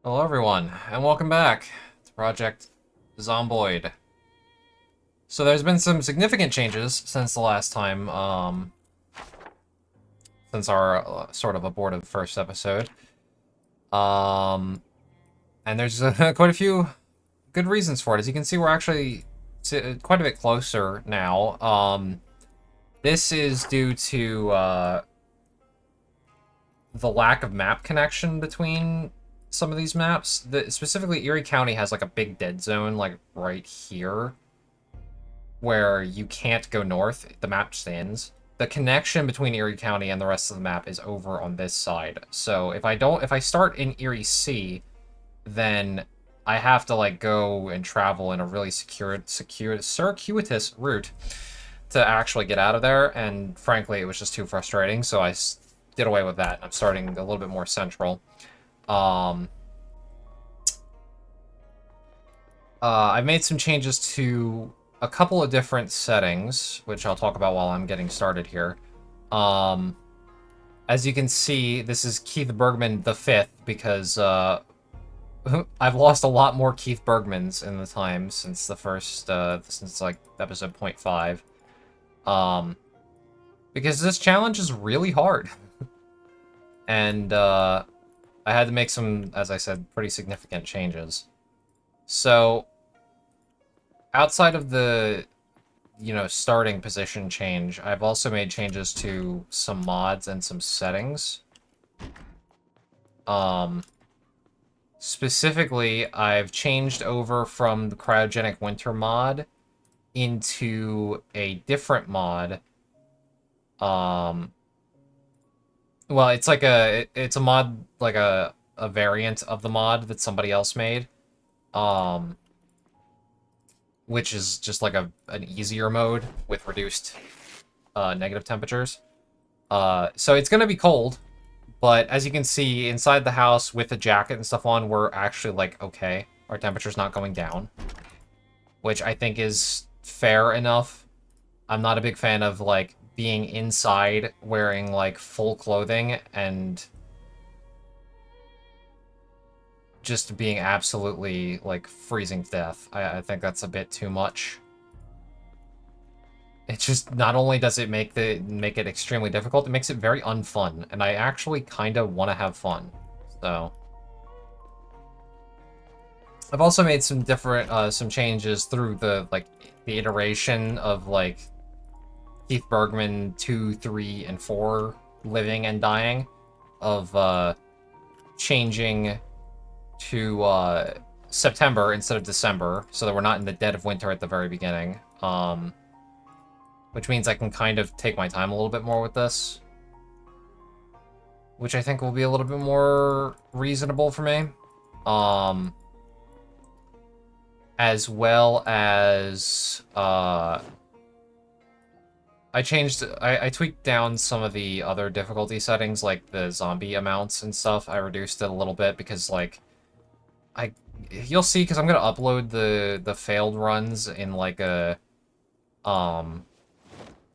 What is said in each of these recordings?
Hello everyone, and welcome back to Project Zomboid. So there's been some significant changes since the last time, since our sort of abortive first episode. And there's quite a few good reasons for it. As you can see, we're actually quite a bit closer now. This is due to the lack of map connection between some of these maps. Specifically, Erie County has like a big dead zone, like right here, where you can't go north. The map stands. The connection between Erie County and the rest of the map is over on this side. So if I start in Erie C, then I have to like go and travel in a really circuitous route to actually get out of there. And frankly, it was just too frustrating. So I did away with that. I'm starting a little bit more central. I've made some changes to a couple of different settings, which I'll talk about while I'm getting started here. As you can see, this is Keith Bergman the 5th, because I've lost a lot more Keith Bergmans in the time since the first, since like episode 0.5. Because this challenge is really hard. And I had to make some, as I said, pretty significant changes. So, outside of the, starting position change, I've also made changes to some mods and some settings. Specifically, I've changed over from the Cryogenic Winter mod into a different mod. Well, it's like it's a mod, like a variant of the mod that somebody else made. Which is just like an easier mode with reduced negative temperatures. So it's gonna be cold, but as you can see, inside the house with the jacket and stuff on, we're actually like, okay, our temperature's not going down, which I think is fair enough. I'm not a big fan of like being inside wearing like full clothing and just being absolutely like freezing to death. I think that's a bit too much. It just, not only does it make it extremely difficult, it makes it very unfun, and I actually kind of want to have fun. So I've also made some different some changes through the iteration of like Keith Bergman 2, 3, and 4 living and dying, of changing to September instead of December, so that we're not in the dead of winter at the very beginning. Which means I can kind of take my time a little bit more with this, which I think will be a little bit more reasonable for me. As well as I tweaked down some of the other difficulty settings, like the zombie amounts and stuff. I reduced it a little bit because, like, you'll see, because I'm gonna upload the failed runs in like a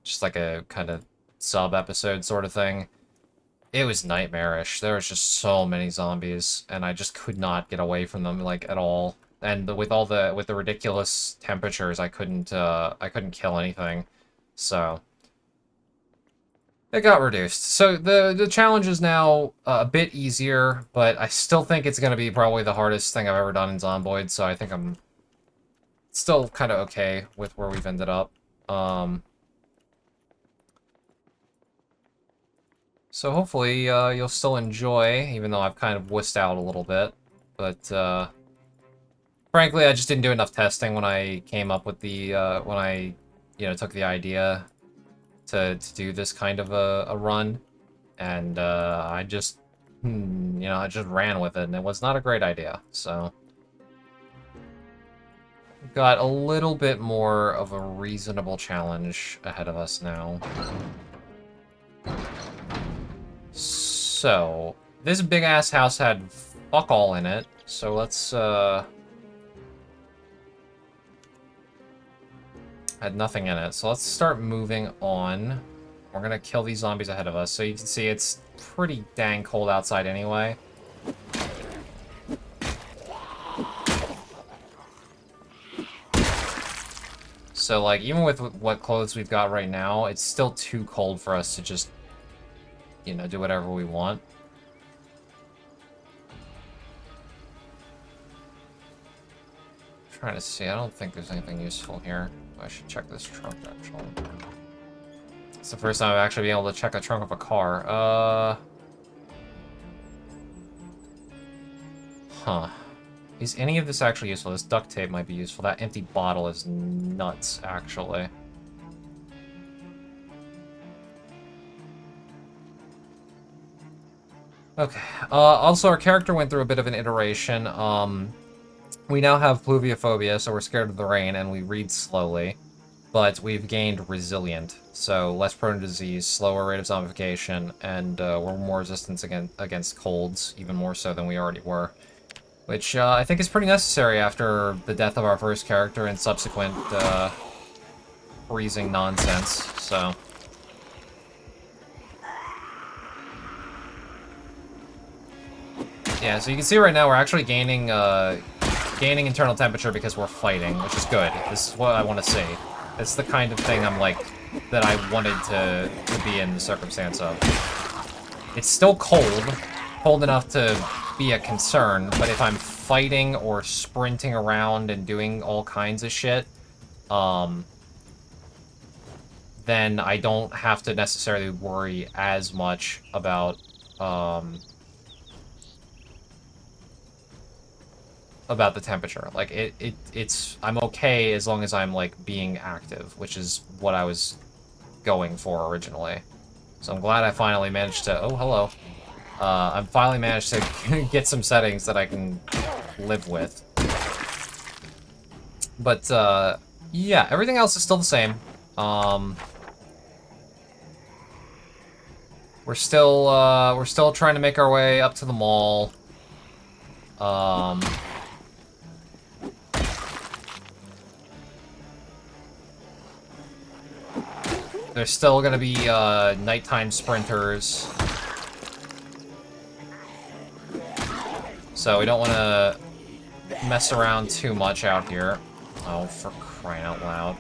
just like a kind of sub episode sort of thing. It was nightmarish. There was just so many zombies, and I just could not get away from them like at all. And with the ridiculous temperatures, I couldn't kill anything. So it got reduced. So the challenge is now a bit easier, but I still think it's going to be probably the hardest thing I've ever done in Zomboid, so I think I'm still kind of okay with where we've ended up. So hopefully you'll still enjoy, even though I've kind of wussed out a little bit. But frankly, I just didn't do enough testing when I came up with the, when I, took the idea to do this kind of a run, and I just, I just ran with it, and it was not a great idea. So we've got a little bit more of a reasonable challenge ahead of us now. So this big ass house had fuck all in it, so let's had nothing in it. So let's start moving on. We're gonna kill these zombies ahead of us. So you can see it's pretty dang cold outside anyway. So, like, even with what clothes we've got right now, it's still too cold for us to just, you know, do whatever we want. Trying to see. I don't think there's anything useful here. I should check this trunk, actually. It's the first time I've actually been able to check a trunk of a car. Huh. Is any of this actually useful? This duct tape might be useful. That empty bottle is nuts, actually. Okay. Also, our character went through a bit of an iteration. We now have pluviophobia, so we're scared of the rain, and we read slowly. But we've gained resilient, so less prone to disease, slower rate of zombification, and we're more resistant against colds, even more so than we already were. Which I think is pretty necessary after the death of our first character and subsequent freezing nonsense, so... Yeah, so you can see right now we're actually gaining internal temperature because we're fighting, which is good. This is what I want to see. It's the kind of thing I'm like, that I wanted to be in the circumstance of. It's still cold enough to be a concern, but if I'm fighting or sprinting around and doing all kinds of shit, then I don't have to necessarily worry as much about the temperature. Like, it's I'm okay as long as I'm, like, being active, which is what I was going for originally. So I'm glad I finally managed to... Oh, hello. I finally managed to get some settings that I can live with. But, yeah, everything else is still the same. We're still trying to make our way up to the mall. There's still gonna be, nighttime sprinters. So we don't want to mess around too much out here. Oh, for crying out loud.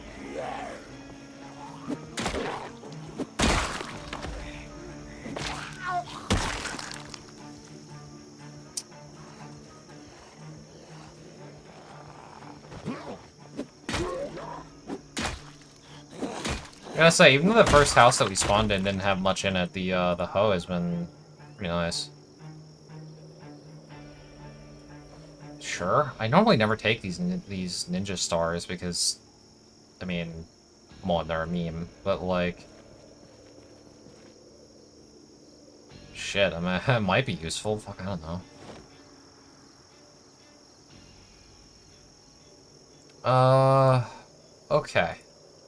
I gotta say, even though the first house that we spawned in didn't have much in it, the hoe has been pretty nice. Sure. I normally never take these ninja stars because, I mean, come on, they're a meme. But, like... Shit, I mean, it might be useful. Fuck, I don't know. Okay.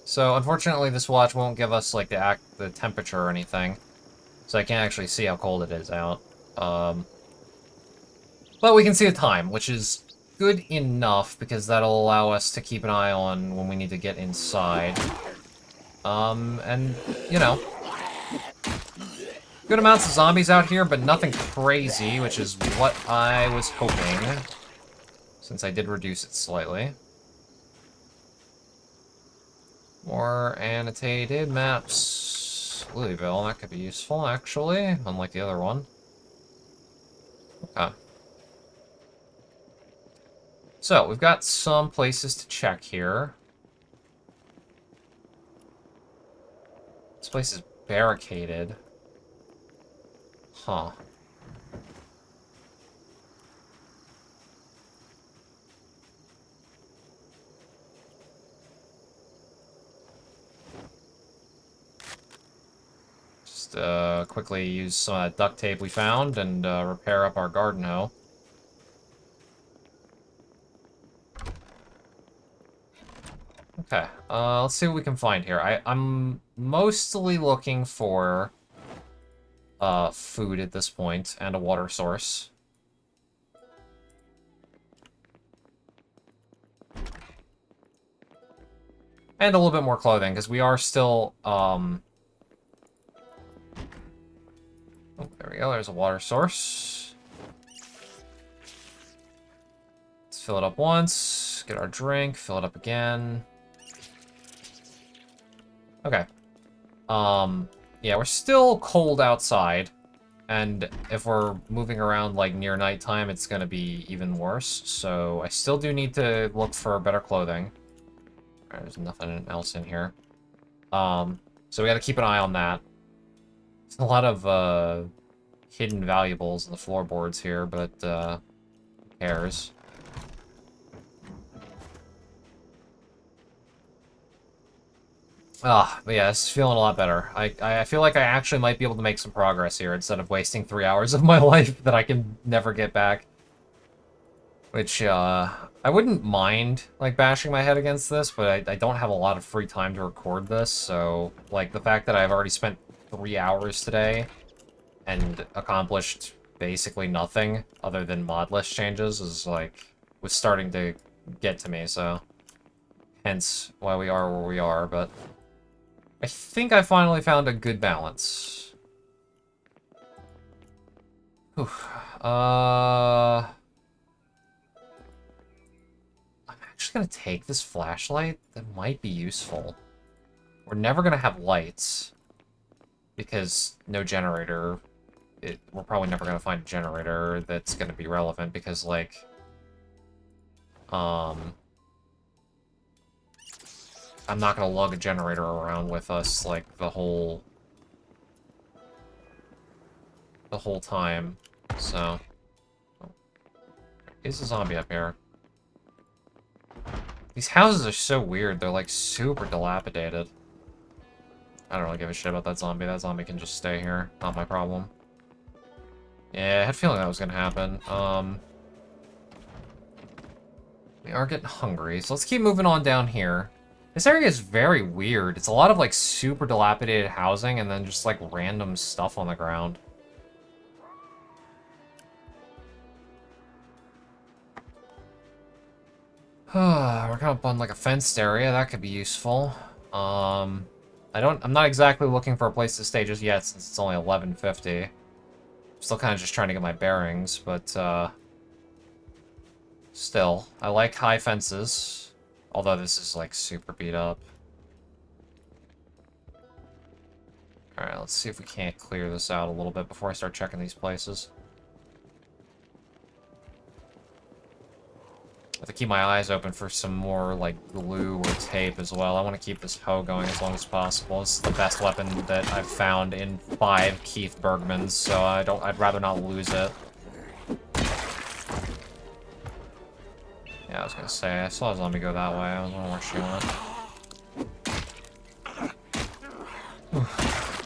So, unfortunately, this watch won't give us, like, the temperature or anything. So I can't actually see how cold it is out. But we can see the time, which is good enough, because that'll allow us to keep an eye on when we need to get inside. And, you know... Good amounts of zombies out here, but nothing crazy, which is what I was hoping. Since I did reduce it slightly. More annotated maps. Louisville, that could be useful, actually, unlike the other one. Okay. So, we've got some places to check here. This place is barricaded. Huh. Just quickly use some of that duct tape we found and repair up our garden hoe. Okay, let's see what we can find here. I'm mostly looking for food at this point and a water source. And a little bit more clothing, because we are still, Oh, there we go, there's a water source. Let's fill it up once, get our drink, fill it up again. Okay. Yeah, we're still cold outside. And if we're moving around, like, near nighttime, it's gonna be even worse. So I still do need to look for better clothing. Alright, there's nothing else in here. So we gotta keep an eye on that. There's a lot of, hidden valuables in the floorboards here, but, who cares? But yeah, it's feeling a lot better. I feel like I actually might be able to make some progress here instead of wasting 3 hours of my life that I can never get back. Which, I wouldn't mind, like, bashing my head against this, but I don't have a lot of free time to record this, so, like, the fact that I've already spent 3 hours today and accomplished basically nothing other than Modlist changes is, like, was starting to get to me, so hence why we are where we are, but I think I finally found a good balance. Whew. I'm actually gonna take this flashlight. That might be useful. We're never gonna have lights because no generator. We're probably never gonna find a generator that's gonna be relevant because, like, I'm not gonna lug a generator around with us, like, the whole time, so... Oh. Is a zombie up here? These houses are so weird, they're, like, super dilapidated. I don't really give a shit about that zombie can just stay here, not my problem. Yeah, I had a feeling that was gonna happen. We are getting hungry, so let's keep moving on down here. This area is very weird. It's a lot of, like, super dilapidated housing and then just, like, random stuff on the ground. We're coming up on, like, a fenced area. That could be useful. I'm not exactly looking for a place to stay just yet since it's only 11:50. I'm still kind of just trying to get my bearings, but, still, I like high fences. Although this is, like, super beat up. Alright, let's see if we can't clear this out a little bit before I start checking these places. I have to keep my eyes open for some more, like, glue or tape as well. I want to keep this hoe going as long as possible. This is the best weapon that I've found in 5 Keith Bergmans, so I'd rather not lose it. Yeah, I was gonna say, I saw a zombie go that way. I was wondering where she went.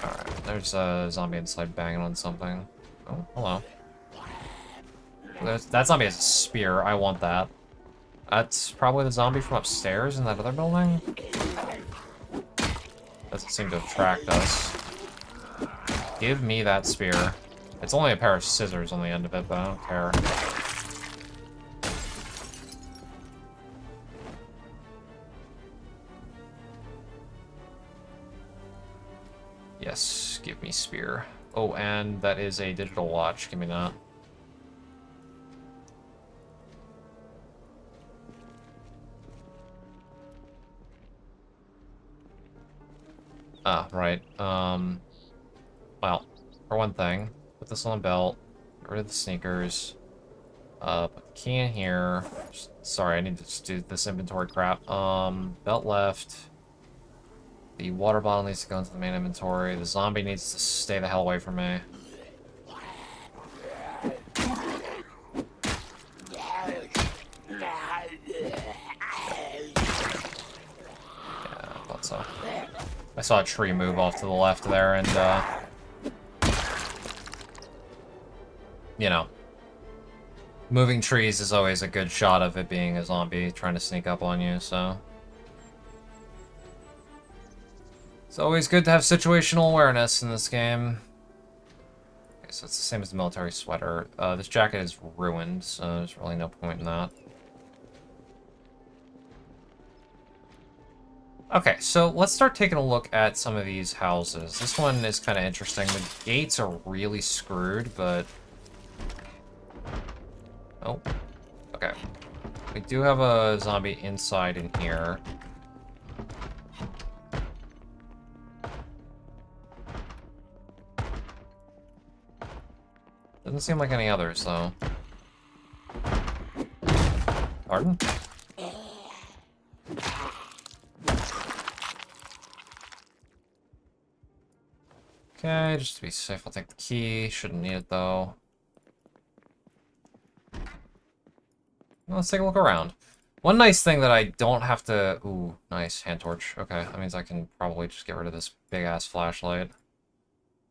Alright, there's a zombie inside banging on something. Oh, hello. That zombie has a spear. I want that. That's probably the zombie from upstairs in that other building. Doesn't seem to have tracked us. Give me that spear. It's only a pair of scissors on the end of it, but I don't care. Yes, give me spear. Oh, and that is a digital watch. Give me that. Ah, right. Well, for one thing, put this on the belt, get rid of the sneakers, put the key in here. Sorry, I need to just do this inventory crap. Belt left. The water bottle needs to go into the main inventory. The zombie needs to stay the hell away from me. So I saw a tree move off to the left there, and, you know, moving trees is always a good shot of it being a zombie trying to sneak up on you, so. It's always good to have situational awareness in this game. Okay, so it's the same as the military sweater. This jacket is ruined, so there's really no point in that. Okay, so let's start taking a look at some of these houses. This one is kind of interesting. The gates are really screwed, but... Oh. Okay. We do have a zombie inside in here. Doesn't seem like any others, though. Pardon? Okay, just to be safe, I'll take the key. Shouldn't need it, though. Let's take a look around. One nice thing that I don't have to... Ooh, nice. Hand torch. Okay, that means I can probably just get rid of this big-ass flashlight.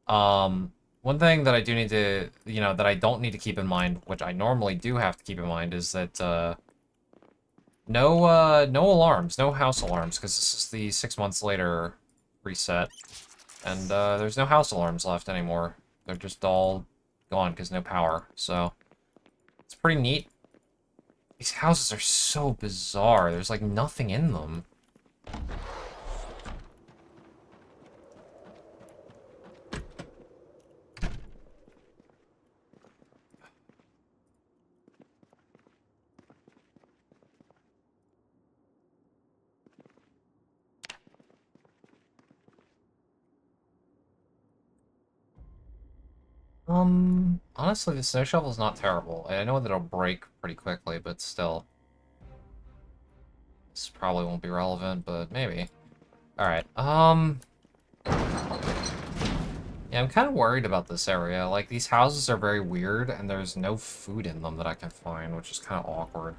One thing that I do need to... You know, that I don't need to keep in mind, which I normally do have to keep in mind, is that, no alarms. No house alarms, because this is the 6 months later reset. And, there's no house alarms left anymore. They're just all gone, because no power, so... It's pretty neat. These houses are so bizarre. There's, like, nothing in them. Honestly, the snow shovel's not terrible. I know that it'll break pretty quickly, but still. This probably won't be relevant, but maybe. Alright, yeah, I'm kind of worried about this area. Like, these houses are very weird, and there's no food in them that I can find, which is kind of awkward.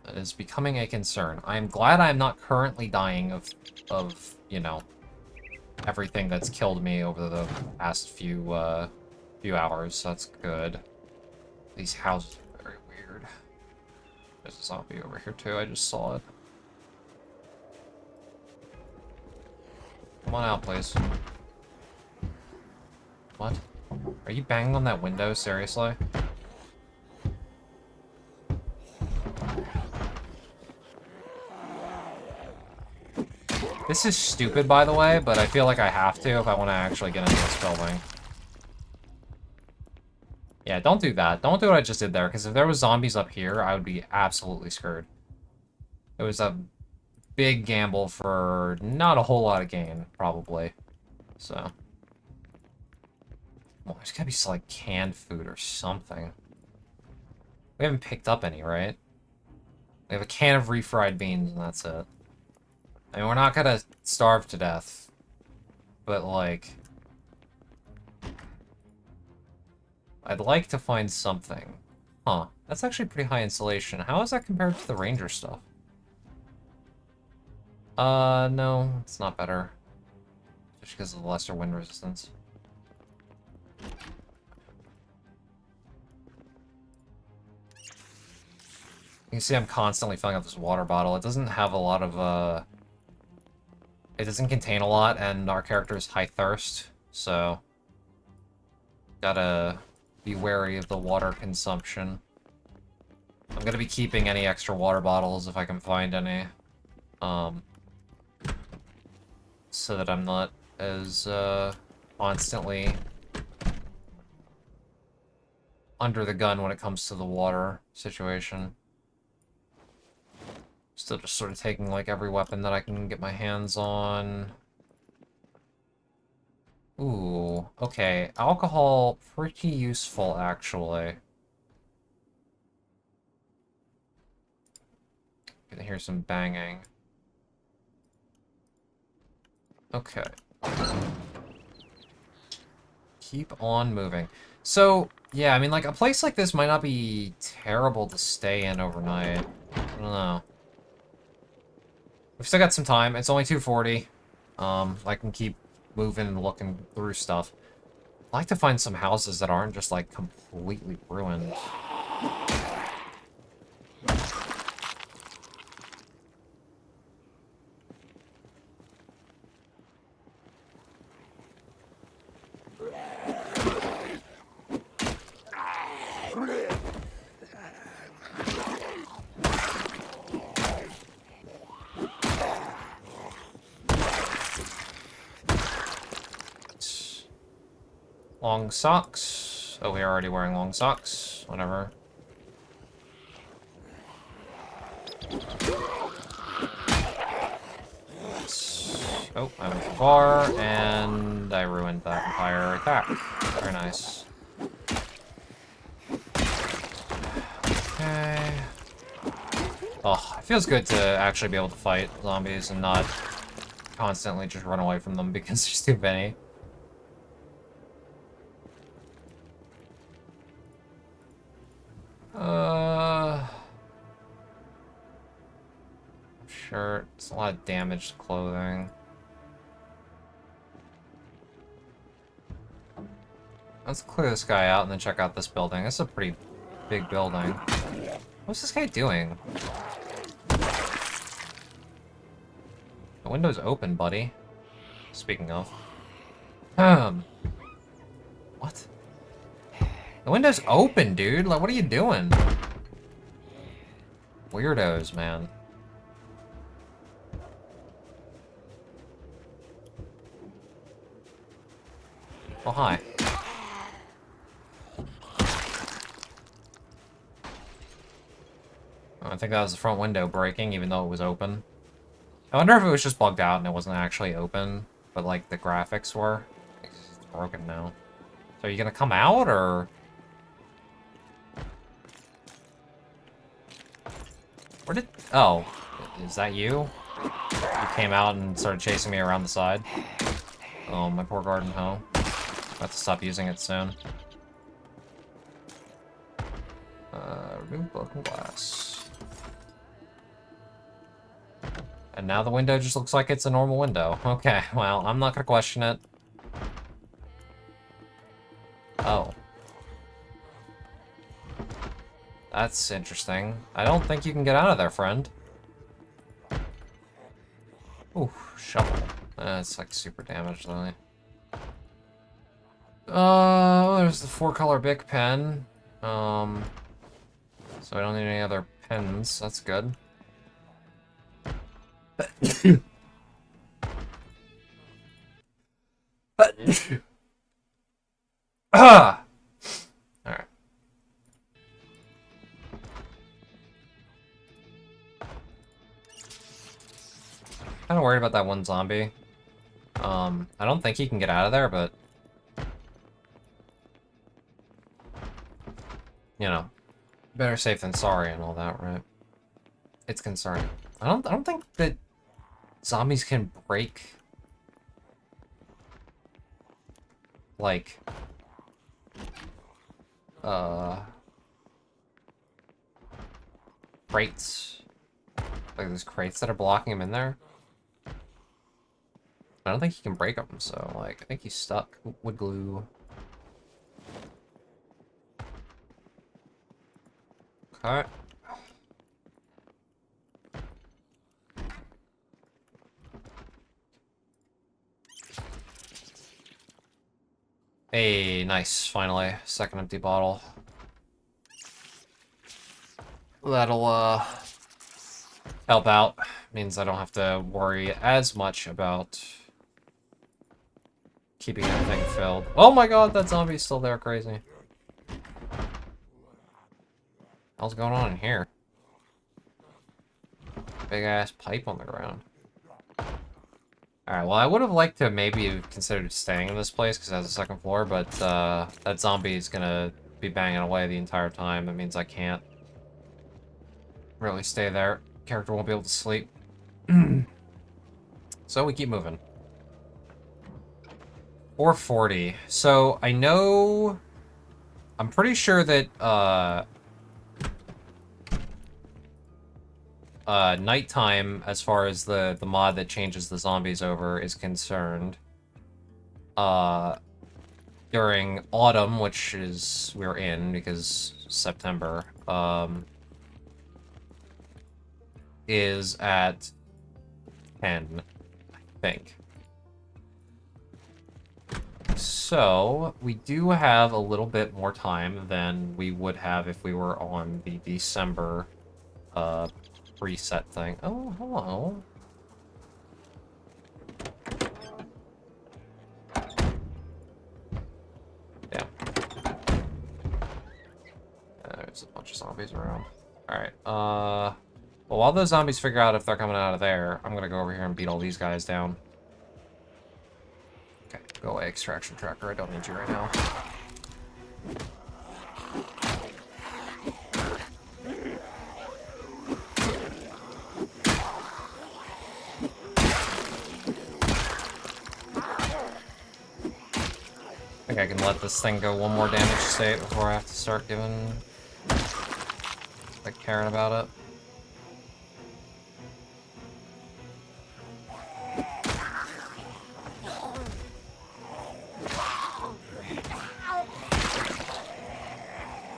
That is becoming a concern. I'm glad I'm not currently dying of, you know, everything that's killed me over the past few hours. That's good. These houses are very weird. There's a zombie over here, too. I just saw it. Come on out, please. What? Are you banging on that window? Seriously? This is stupid, by the way, but I feel like I have to if I want to actually get into this building. Yeah, don't do that. Don't do what I just did there, because if there was zombies up here, I would be absolutely screwed. It was a big gamble for not a whole lot of gain, probably. So... Well, there's gotta be some, like, canned food or something. We haven't picked up any, right? We have a can of refried beans, and that's it. I mean, we're not gonna starve to death. But, like... I'd like to find something. Huh. That's actually pretty high insulation. How is that compared to the Ranger stuff? No. It's not better. Just because of the lesser wind resistance. You can see I'm constantly filling up this water bottle. It doesn't have a lot of, it doesn't contain a lot, and our character is high thirst, so... Gotta be wary of the water consumption. I'm gonna be keeping any extra water bottles if I can find any. So that I'm not as, constantly under the gun when it comes to the water situation. Still just sort of taking, like, every weapon that I can get my hands on. Ooh, okay. Alcohol, pretty useful, actually. Can hear some banging. Okay. Keep on moving. So, yeah, I mean, like, a place like this might not be terrible to stay in overnight. I don't know. We've still got some time. It's only 2:40. I can keep moving and looking through stuff. I'd like to find some houses that aren't just, like, completely ruined. Long socks. Oh, we're already wearing long socks. Whatever. Oh, I went too far, and I ruined that entire attack. Very nice. Okay. Oh, it feels good to actually be able to fight zombies and not constantly just run away from them because there's too many. Shirt. It's a lot of damaged clothing. Let's clear this guy out and then check out this building. This is a pretty big building. What's this guy doing? The window's open, buddy. Speaking of. What? The window's open, dude. Like, what are you doing? Weirdos, man. Oh, hi. I think that was the front window breaking, even though it was open. I wonder if it was just bugged out and it wasn't actually open, but like the graphics were. It's broken now. So are you gonna come out, or? Where did... Oh. Is that you? You came out and started chasing me around the side? Oh, my poor garden hoe. I have to stop using it soon. Remove broken glass. And now the window just looks like it's a normal window. Okay, well, I'm not gonna question it. Oh. That's interesting. I don't think you can get out of there, friend. Ooh, shovel. It's like super damaged, though. There's the 4-color Bic pen. So I don't need any other pens. That's good. Ah! Alright. Kinda worried about that one zombie. I don't think he can get out of there, but... You know. Better safe than sorry and all that, right? It's concerning. I don't think that zombies can break... like... crates. Like, there's crates that are blocking him in there. I don't think he can break them, so, like, I think he's stuck. Wood glue. Okay. Hey, nice, finally. Second empty bottle. That'll, help out. Means I don't have to worry as much about keeping everything filled. Oh my god, that zombie's still there, crazy. What's going on in here? Big ass pipe on the ground. Alright, well I would have liked to maybe have considered staying in this place because it has a second floor, but that zombie is gonna be banging away the entire time. That means I can't really stay there. Character won't be able to sleep. So we keep moving. 440. So I know... I'm pretty sure that nighttime, as far as the mod that changes the zombies over is concerned, during autumn, which is we're in because September, is at 10, I think. So we do have a little bit more time than we would have if we were on the December preset thing. Oh, hello. Yeah. There's a bunch of zombies around. Alright, well, while those zombies figure out if they're coming out of there, I'm gonna go over here and beat all these guys down. Okay, go away, extraction tracker. I don't need you right now. think I can let this thing go one more damage state before I have to start giving... like, caring about it.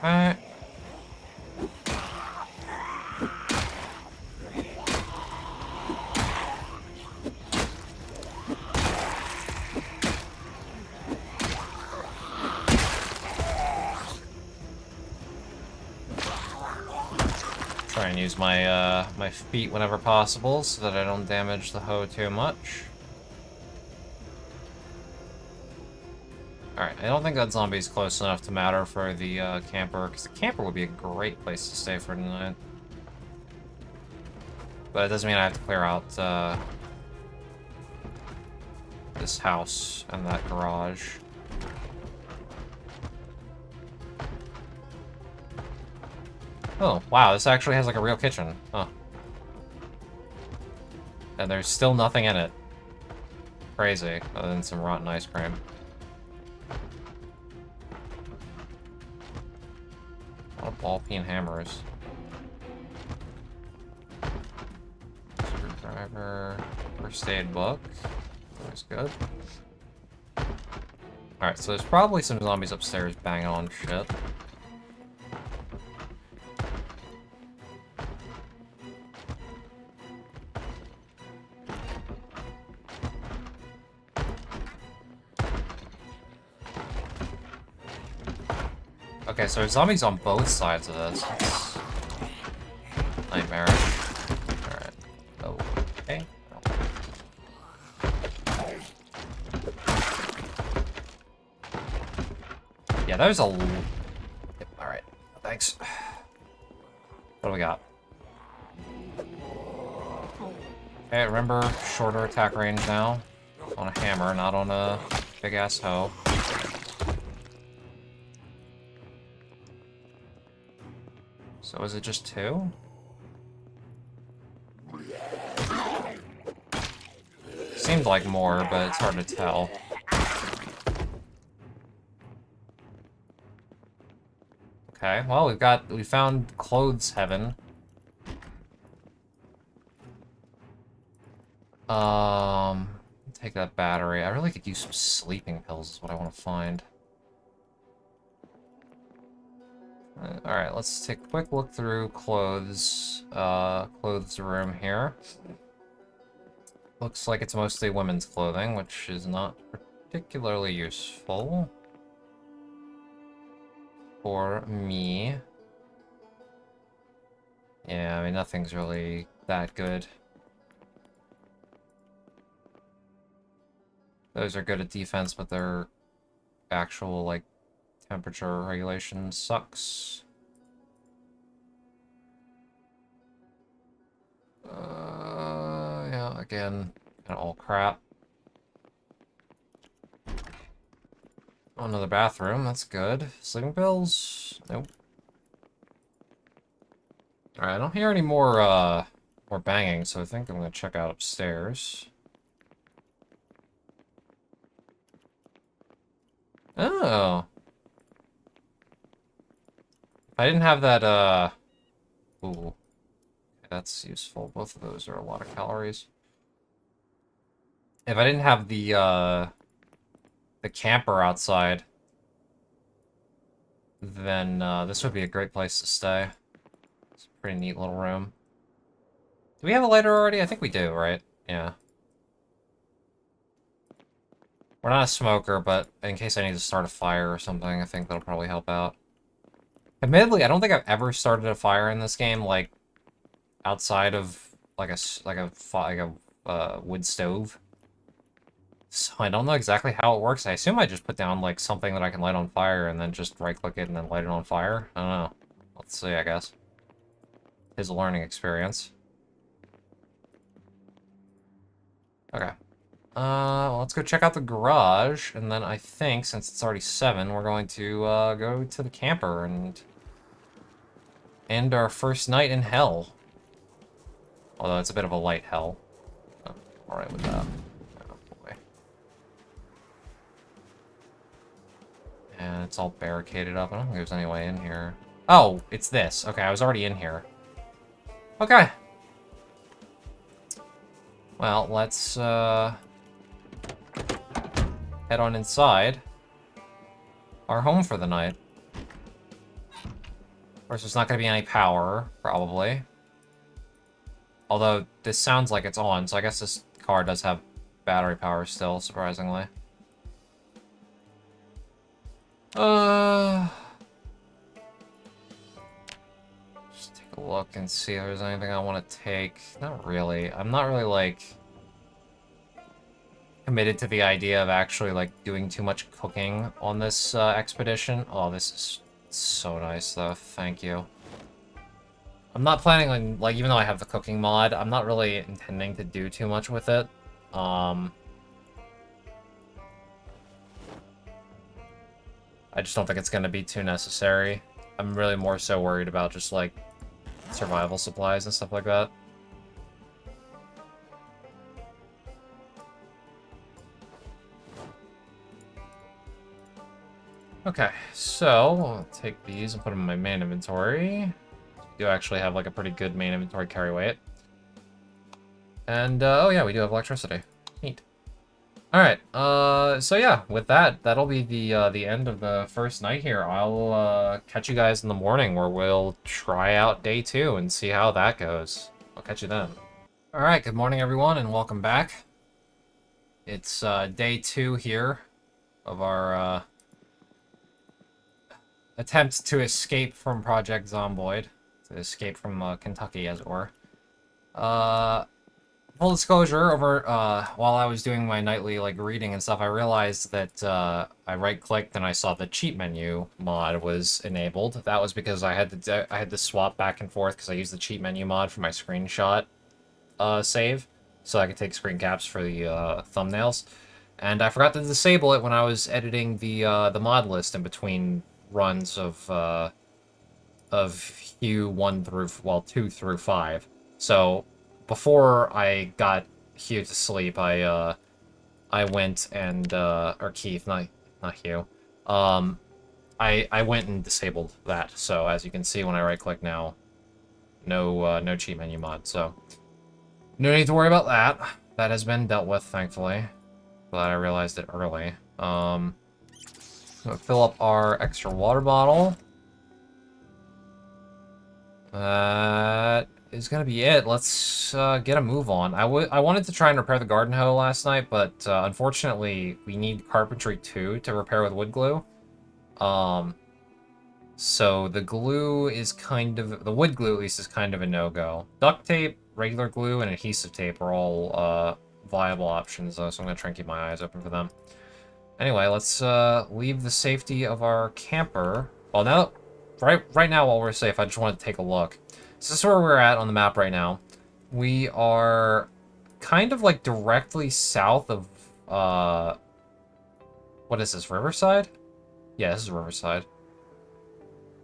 Alright. Try and use my my feet whenever possible so that I don't damage the hoe too much. Alright, I don't think that zombie's close enough to matter for the camper, because the camper would be a great place to stay for tonight. But it doesn't mean I have to clear out this house and that garage. Oh, wow, this actually has like a real kitchen. Huh. And there's still nothing in it. Crazy, other than some rotten ice cream. A lot of ball peen hammers. Screwdriver. First aid book. Always good. Alright, so there's probably some zombies upstairs banging on shit. Okay, so there's zombies on both sides of this. It's nightmarish. Alright. Oh, okay. Yeah, there's a... Alright, thanks. What do we got? Okay, remember, shorter attack range now. On a hammer, not on a big-ass hoe. So is it just 2? Seemed like more, but it's hard to tell. Okay, well we found clothes heaven. Take that battery. I really could use some sleeping pills is what I want to find. Alright, let's take a quick look through clothes room here. Looks like it's mostly women's clothing, which is not particularly useful for me. Yeah, I mean, nothing's really that good. Those are good at defense, but their actual, like, temperature regulation sucks. Yeah, again, kind of all crap. Oh, another bathroom, that's good. Sleeping pills? Nope. Alright, I don't hear any more banging, so I think I'm gonna check out upstairs. Oh. If I didn't have that, ooh. That's useful. Both of those are a lot of calories. If I didn't have the camper outside, then, this would be a great place to stay. It's a pretty neat little room. Do we have a lighter already? I think we do, right? Yeah. We're not a smoker, but in case I need to start a fire or something, I think that'll probably help out. Admittedly, I don't think I've ever started a fire in this game, like, outside of, like a wood stove. So I don't know exactly how it works. I assume I just put down, like, something that I can light on fire and then just right-click it and then light it on fire. I don't know. Let's see, I guess. It's a learning experience. Okay. Well, let's go check out the garage, and then I think, since it's already 7, we're going to, go to the camper and end our first night in hell. Although it's a bit of a light hell. Oh, alright with that. Oh, boy. And it's all barricaded up. I don't think there's any way in here. Oh, it's this. Okay, I was already in here. Okay. Well, let's head on inside our home for the night. Of course, there's not going to be any power, probably. Although, this sounds like it's on, so I guess this car does have battery power still, surprisingly. Just take a look and see if there's anything I want to take. Not really. I'm not really, like, committed to the idea of actually, like, doing too much cooking on this expedition. Oh, this is so nice, though. Thank you. I'm not planning on, like, even though I have the cooking mod, I'm not really intending to do too much with it. I just don't think it's going to be too necessary. I'm really more so worried about just, like, survival supplies and stuff like that. Okay, so I'll take these and put them in my main inventory. I do actually have, like, a pretty good main inventory carry weight. And, oh yeah, we do have electricity. Neat. Alright, so yeah, with that, that'll be the end of the first night here. I'll, catch you guys in the morning where we'll try out day 2 and see how that goes. I'll catch you then. Alright, good morning everyone, and welcome back. It's, day 2 here of our, attempt to escape from Project Zomboid. To escape from, Kentucky, as it were. Full disclosure, over while I was doing my nightly like reading and stuff, I realized that I right-clicked and I saw the cheat menu mod was enabled. That was because I had to swap back and forth because I used the cheat menu mod for my screenshot save, so I could take screen caps for the thumbnails. And I forgot to disable it when I was editing the mod list in between runs of Hue 1 through 2 through 5. So before I got Hugh to sleep, I went and, or Keith, not Hugh, I went and disabled that, so as you can see when I right-click now, no cheat menu mod, so no need to worry about that. That has been dealt with, thankfully. Glad I realized it early. I'm gonna fill up our extra water bottle. That is gonna be it. Let's get a move on. I wanted to try and repair the garden hoe last night, but unfortunately we need carpentry 2 to repair with wood glue. So the glue is kind of, the wood glue at least is kind of a no-go. Duct tape, regular glue, and adhesive tape are all viable options though, so I'm gonna try and keep my eyes open for them. Anyway, let's leave the safety of our camper. Well, now, right now while we're safe, I just want to take a look. So this is where we're at on the map right now. We are kind of like directly south of, what is this, Riverside? Yeah, this is Riverside.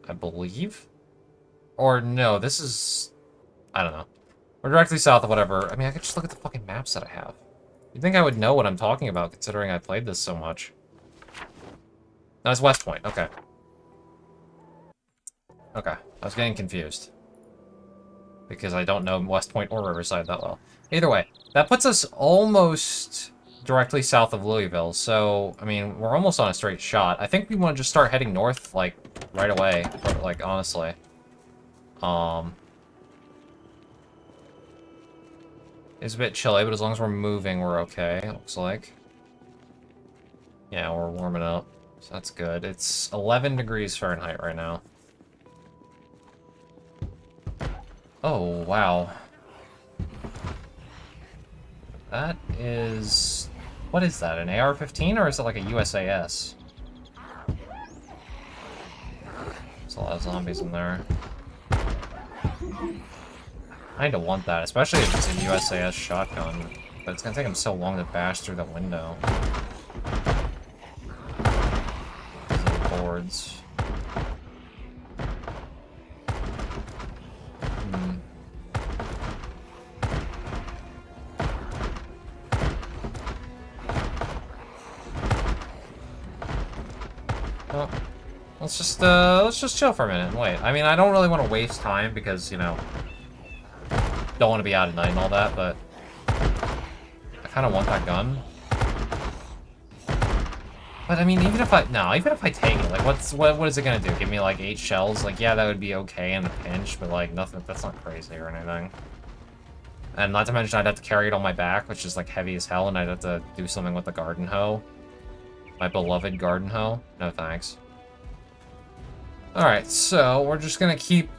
I believe? Or no, this is, I don't know. We're directly south of whatever. I mean, I could just look at the fucking maps that I have. You'd think I would know what I'm talking about, considering I played this so much. No, it's West Point, okay. Okay, I was getting confused. Because I don't know West Point or Riverside that well. Either way, that puts us almost directly south of Louisville, so, I mean, we're almost on a straight shot. I think we want to just start heading north, like, right away, like, honestly. It's a bit chilly, but as long as we're moving, we're okay, it looks like. Yeah, we're warming up, so that's good. It's 11 degrees Fahrenheit right now. Oh, wow. That is... What is that, an AR-15, or is it like a USAS? There's a lot of zombies in there. I kinda want that, especially if it's a USAS shotgun. But it's gonna take them so long to bash through that window. These little boards. Oh, let's just chill for a minute and wait. I mean, I don't really want to waste time because, you know, don't want to be out at night and all that, but I kind of want that gun. But I mean, even if I take it, like, what is it gonna do? Give me like 8 shells? Like, yeah, that would be okay in a pinch, but like nothing. That's not crazy or anything. And not to mention, I'd have to carry it on my back, which is like heavy as hell, and I'd have to do something with the garden hoe. My beloved garden hoe. No thanks. All right, so we're just gonna keep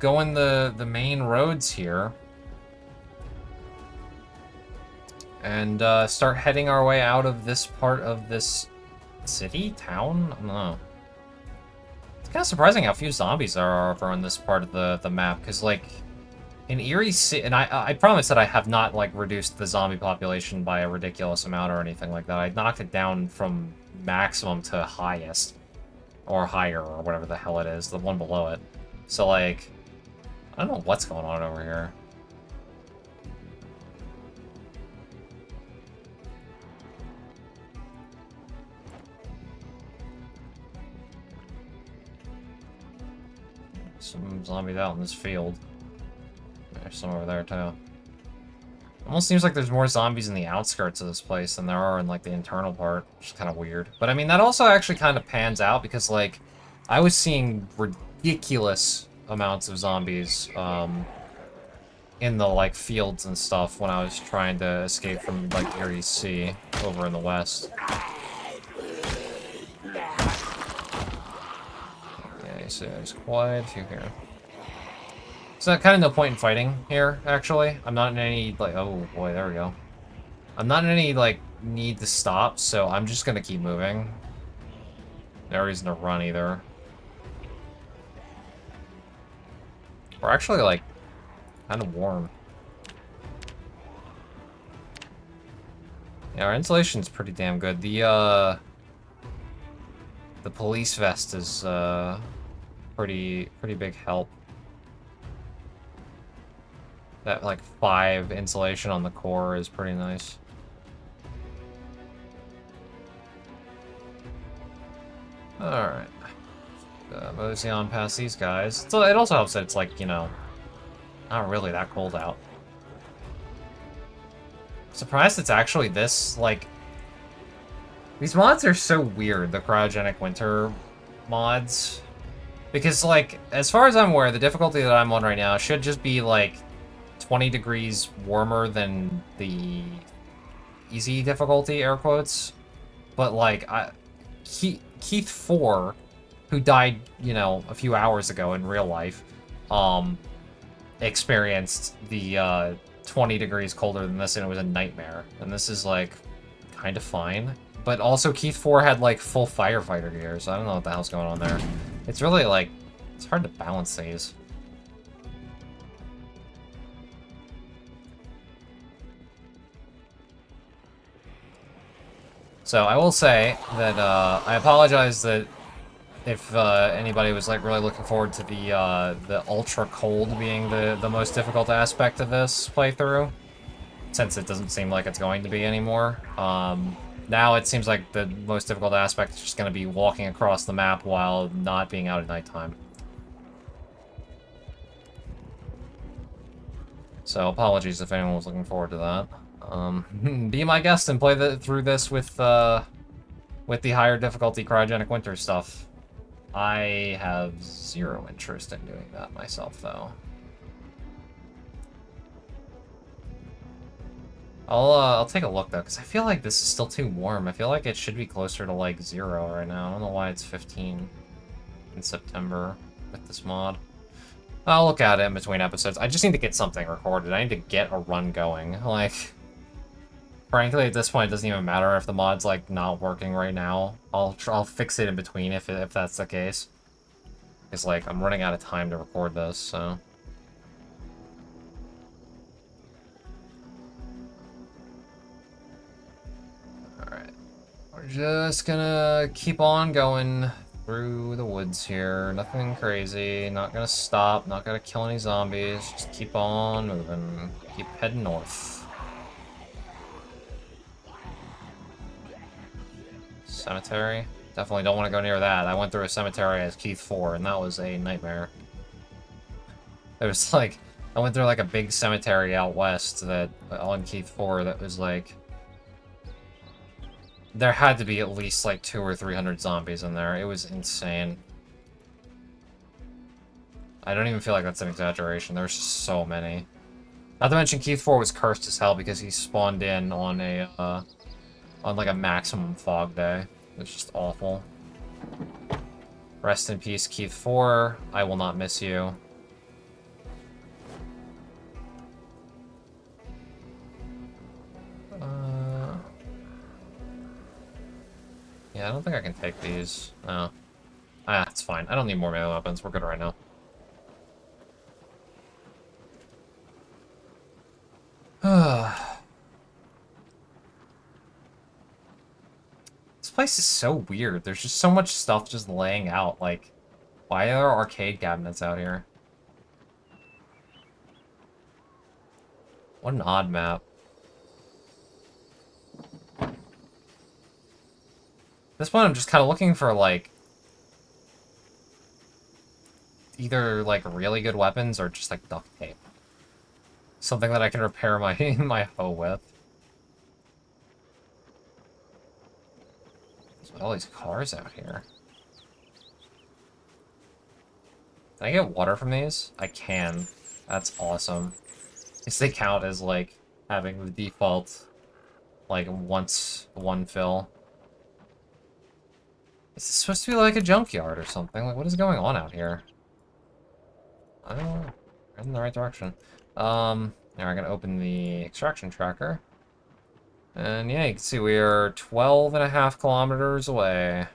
going the main roads here. And start heading our way out of this part of this city? Town? I don't know. It's kind of surprising how few zombies there are over on this part of the map, because, like, in Erie City... And I promise that I have not, like, reduced the zombie population by a ridiculous amount or anything like that. I knocked it down from maximum to highest. Or higher, or whatever the hell it is. The one below it. So, like... I don't know what's going on over here. Some zombies out in this field. There's some over there, too. Almost seems like there's more zombies in the outskirts of this place than there are in, like, the internal part, which is kind of weird. But, I mean, that also actually kind of pans out because, like, I was seeing ridiculous amounts of zombies, in the, like, fields and stuff when I was trying to escape from, like, Erie Sea over in the west. Okay, so there's quite a few here. So kind of no point in fighting here, actually. I'm not in any, like, oh boy, there we go. I'm not in any, like, need to stop, so I'm just gonna keep moving. No reason to run, either. We're actually, like, kind of warm. Yeah, our insulation's pretty damn good. The police vest is, pretty big help. That, like, 5 insulation on the core is pretty nice. Alright. Mosey on past these guys. So it also helps that it's, like, you know, not really that cold out. Surprised it's actually this, like... These mods are so weird, the cryogenic winter mods. Because, like, as far as I'm aware, the difficulty that I'm on right now should just be, like, 20 degrees warmer than the easy difficulty, air quotes. But, like, Keith 4, who died, you know, a few hours ago in real life, experienced the 20 degrees colder than this, and it was a nightmare. And this is, like, kind of fine. But also, Keith 4 had, like, full firefighter gear, so I don't know what the hell's going on there. It's really, like, it's hard to balance these. So I will say that I apologize that if anybody was like really looking forward to the ultra cold being the most difficult aspect of this playthrough, since it doesn't seem like it's going to be anymore. Now it seems like the most difficult aspect is just going to be walking across the map while not being out at nighttime. So apologies if anyone was looking forward to that. Be my guest and play through this with the higher difficulty cryogenic winter stuff. I have 0 interest in doing that myself, though. I'll take a look, though, because I feel like this is still too warm. I feel like it should be closer to, like, 0 right now. I don't know why it's 15 in September with this mod. I'll look at it in between episodes. I just need to get something recorded. I need to get a run going. Like, frankly, at this point, it doesn't even matter if the mod's, like, not working right now. I'll fix it in between if that's the case. Because, like, I'm running out of time to record this, so... Alright. We're just gonna keep on going through the woods here. Nothing crazy. Not gonna stop. Not gonna kill any zombies. Just keep on moving. Keep heading north. Cemetery? Definitely don't want to go near that. I went through a cemetery as Keith 4, and that was a nightmare. It was like, I went through like a big cemetery out west that on Keith 4 that was like, there had to be at least like 200 or 300 zombies in there. It was insane. I don't even feel like that's an exaggeration. There's just so many. Not to mention Keith 4 was cursed as hell because he spawned in on a on like a maximum fog day. It's just awful. Rest in peace, Keith 4. I will not miss you. Yeah, I don't think I can take these. No. Ah, it's fine. I don't need more melee weapons. We're good right now. This place is so weird. There's just so much stuff just laying out. Like, why are there arcade cabinets out here? What an odd map. At this point, I'm just kind of looking for, like, either, like, really good weapons or just, like, duct tape. Something that I can repair my, my hoe with. There's all these cars out here. Can I get water from these? I can. That's awesome. Guess they count as, like, having the default, like, once one fill. Is this supposed to be like a junkyard or something? Like, what is going on out here? I don't know. We're in the right direction. Now we're gonna open the extraction tracker. And yeah, you can see we are 12.5 kilometers away.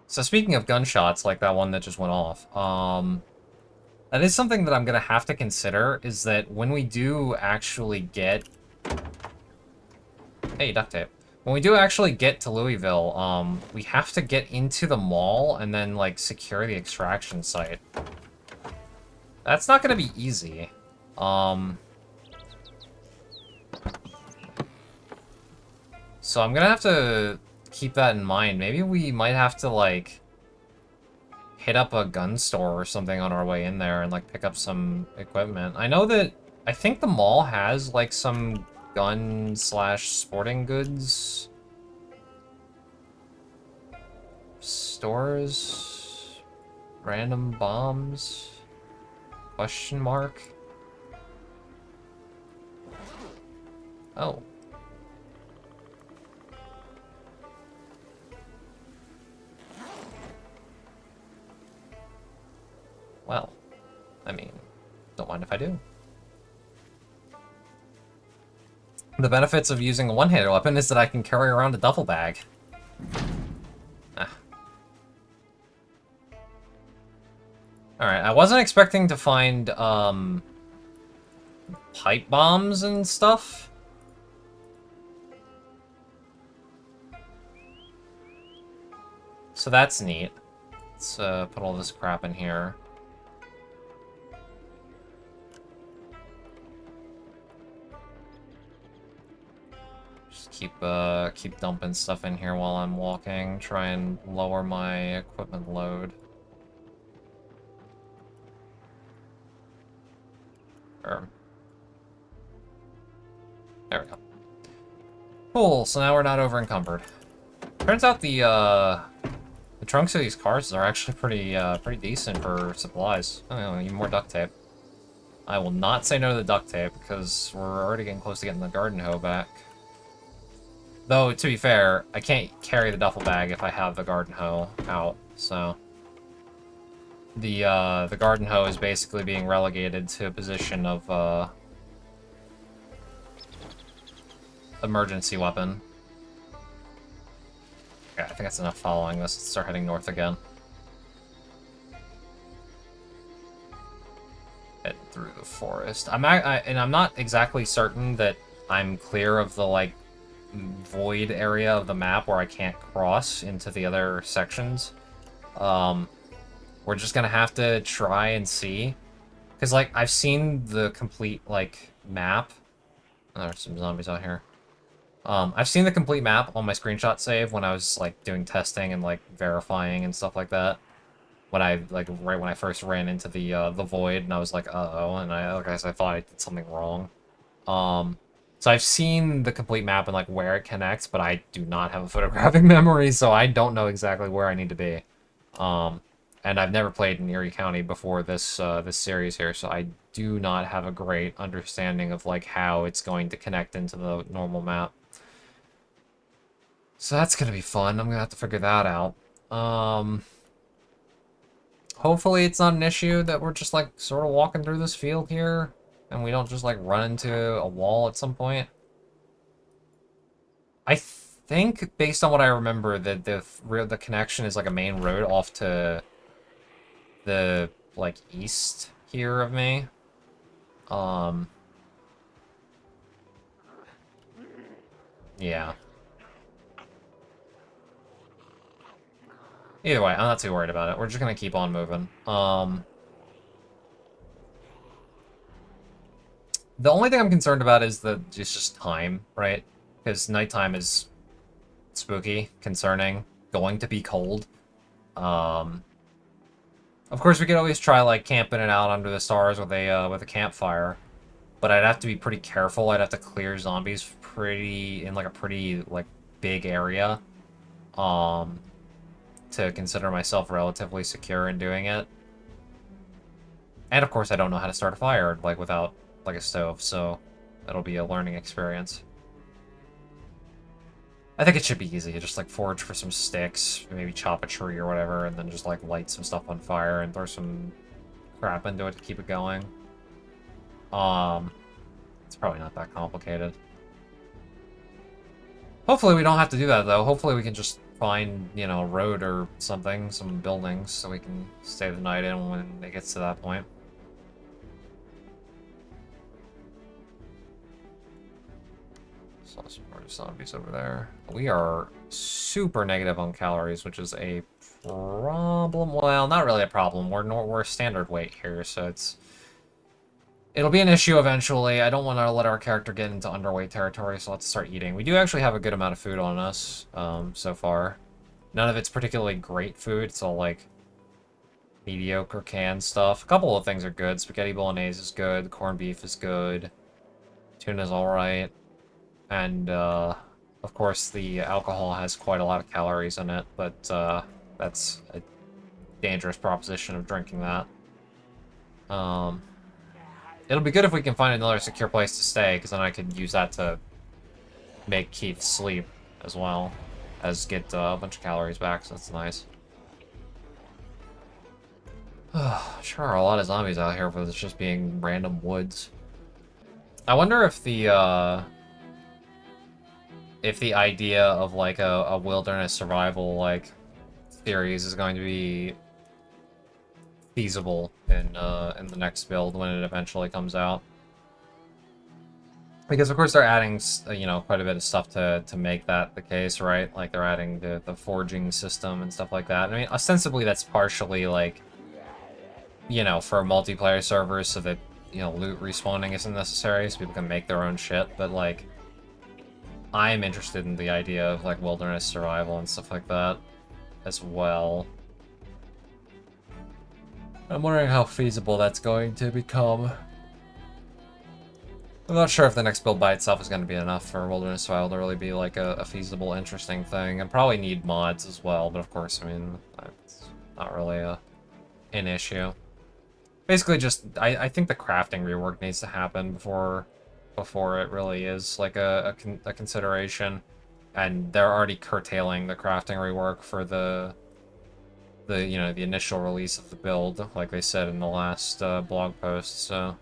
So speaking of gunshots, like that one that just went off, that is something that I'm gonna have to consider, is that when we do actually get... Hey, duct tape. When we do actually get to Louisville, we have to get into the mall and then, like, secure the extraction site. That's not gonna be easy. So I'm gonna have to keep that in mind. Maybe we might have to, like, hit up a gun store or something on our way in there and, like, pick up some equipment. I know that... I think the mall has, like, some gun/sporting goods stores, random bombs, question mark. Oh. Well, I mean, don't mind if I do. The benefits of using a one-handed weapon is that I can carry around a duffel bag. Ah. Alright, I wasn't expecting to find, pipe bombs and stuff. So that's neat. Let's, put all this crap in here. Keep dumping stuff in here while I'm walking. Try and lower my equipment load. There we go. Cool, so now we're not over encumbered. Turns out the trunks of these cars are actually pretty decent for supplies. Oh, even more duct tape. I will not say no to the duct tape because we're already getting close to getting the garden hoe back. Though, to be fair, I can't carry the duffel bag if I have the garden hoe out, so... The garden hoe is basically being relegated to a position of, emergency weapon. Yeah, I think that's enough following this. Let's start heading north again. Head through the forest. And I'm not exactly certain that I'm clear of the, like, void area of the map where I can't cross into the other sections. We're just gonna have to try and see. Because, like, I've seen the complete, like, map. Oh, there's some zombies out here. I've seen the complete map on my screenshot save when I was, like, doing testing and, like, verifying and stuff like that. When I, like, right when I first ran into the void, and I was like, uh-oh, and I guess I thought I did something wrong. So I've seen the complete map and, like, where it connects, but I do not have a photographic memory, so I don't know exactly where I need to be. And I've never played in Erie County before this series here, so I do not have a great understanding of, like, how it's going to connect into the normal map. So that's gonna be fun. I'm gonna have to figure that out. Hopefully it's not an issue that we're just, like, sort of walking through this field here, and we don't just, like, run into a wall at some point. I think, based on what I remember, that the connection is, like, a main road off to the, like, east here of me. Yeah. Either way, I'm not too worried about it. We're just gonna keep on moving. The only thing I'm concerned about is it's just time, right? Because nighttime is spooky, concerning, going to be cold. Of course, we could always try, like, camping it out under the stars with a campfire, but I'd have to be pretty careful. I'd have to clear zombies in, like, a pretty, like, big area, to consider myself relatively secure in doing it. And of course, I don't know how to start a fire, like, without, like, a stove, so that'll be a learning experience. I think it should be easy. You just, like, forage for some sticks, maybe chop a tree or whatever, and then just, like, light some stuff on fire and throw some crap into it to keep it going. It's probably not that complicated. Hopefully we don't have to do that, though. Hopefully we can just find, you know, a road or something, some buildings, so we can stay the night in when it gets to that point. Saw some more zombies over there. We are super negative on calories, which is a problem. Well, not really a problem. We're standard weight here, so it'll be an issue eventually. I don't want to let our character get into underweight territory, so let's start eating. We do actually have a good amount of food on us so far. None of it's particularly great food. It's all, like, mediocre canned stuff. A couple of things are good. Spaghetti bolognese is good. Corned beef is good. Tuna's alright. And, of course, the alcohol has quite a lot of calories in it, but that's a dangerous proposition of drinking that. It'll be good if we can find another secure place to stay, because then I could use that to make Keith sleep as well as get a bunch of calories back, so that's nice. Sure are a lot of zombies out here for this just being random woods. I wonder if the idea of, like, a wilderness survival, like, series is going to be feasible in the next build when it eventually comes out. Because, of course, they're adding, you know, quite a bit of stuff to make that the case, right? Like, they're adding the forging system and stuff like that. I mean, ostensibly, that's partially, like, you know, for multiplayer servers so that, you know, loot respawning isn't necessary, so people can make their own shit, but, like, I'm interested in the idea of, like, wilderness survival and stuff like that as well. I'm wondering how feasible that's going to become. I'm not sure if the next build by itself is going to be enough for wilderness survival to really be, like, a feasible, interesting thing. And probably need mods as well, but of course, I mean, it's not really an issue. Basically, just, I think the crafting rework needs to happen before it really is, like, a consideration. And they're already curtailing the crafting rework for the you know, the initial release of the build, like they said in the last blog post, so...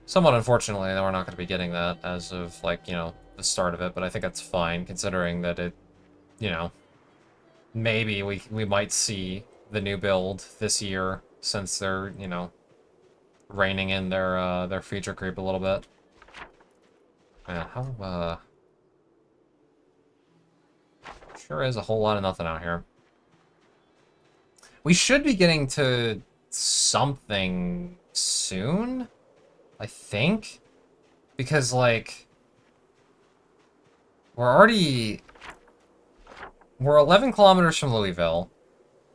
Somewhat unfortunately, we're not going to be getting that as of, like, you know, the start of it, but I think that's fine, considering that it, you know, maybe we might see the new build this year, since they're, you know, reining in their feature creep a little bit. Yeah, how, sure is a whole lot of nothing out here. We should be getting to something soon, I think, because, like, We're already... We're 11 kilometers from Louisville.